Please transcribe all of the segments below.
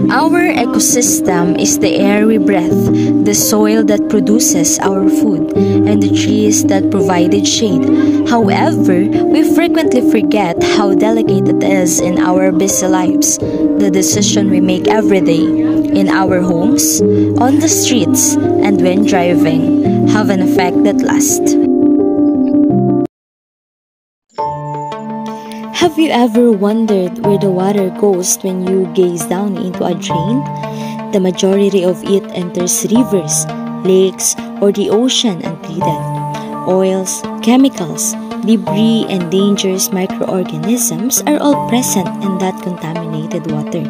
Our ecosystem is the air we breathe, the soil that produces our food, and the trees that provided shade. However, we frequently forget how delicate it is in our busy lives. The decision we make every day, in our homes, on the streets, and when driving, have an effect that lasts. Have you ever wondered where the water goes when you gaze down into a drain? The majority of it enters rivers, lakes, or the ocean untreated. Oils, chemicals, debris, and dangerous microorganisms are all present in that contaminated water.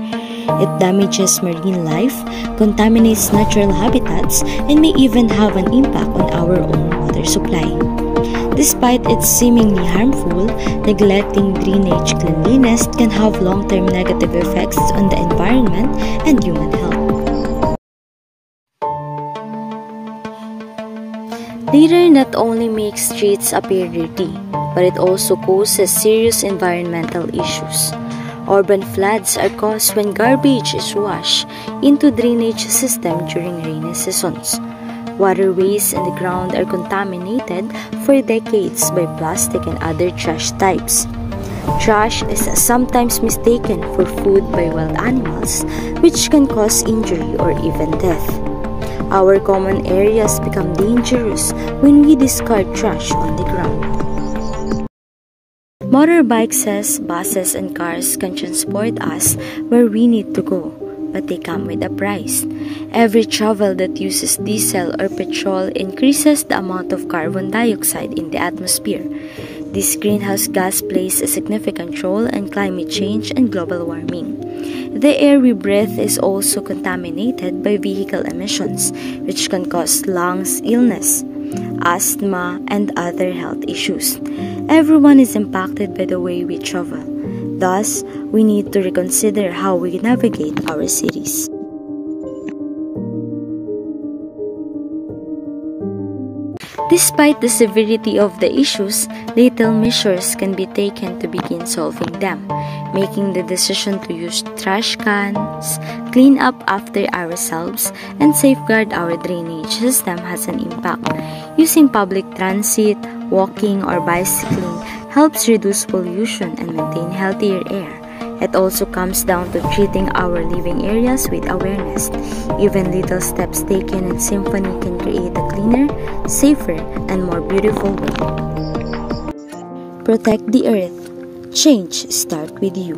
It damages marine life, contaminates natural habitats, and may even have an impact on our own water supply. Despite its seemingly harmful, neglecting drainage cleanliness can have long-term negative effects on the environment and human health. Litter not only makes streets appear dirty, but it also causes serious environmental issues. Urban floods are caused when garbage is washed into drainage system during rainy seasons. Waterways and the ground are contaminated for decades by plastic and other trash types. Trash is sometimes mistaken for food by wild animals, which can cause injury or even death. Our common areas become dangerous when we discard trash on the ground. Motorbikes, buses, and cars can transport us where we need to go, but they come with a price. Every travel that uses diesel or petrol increases the amount of carbon dioxide in the atmosphere. This greenhouse gas plays a significant role in climate change and global warming. The air we breathe is also contaminated by vehicle emissions, which can cause lungs illness, asthma, and other health issues. Everyone is impacted by the way we travel. Thus, we need to reconsider how we navigate our cities. Despite the severity of the issues, little measures can be taken to begin solving them. Making the decision to use trash cans, clean up after ourselves, and safeguard our drainage system has an impact. Using public transit, walking, or bicycling helps reduce pollution and maintain healthier air. It also comes down to treating our living areas with awareness. Even little steps taken in symphony can create a cleaner, safer, and more beautiful world. Protect the earth. Change starts with you.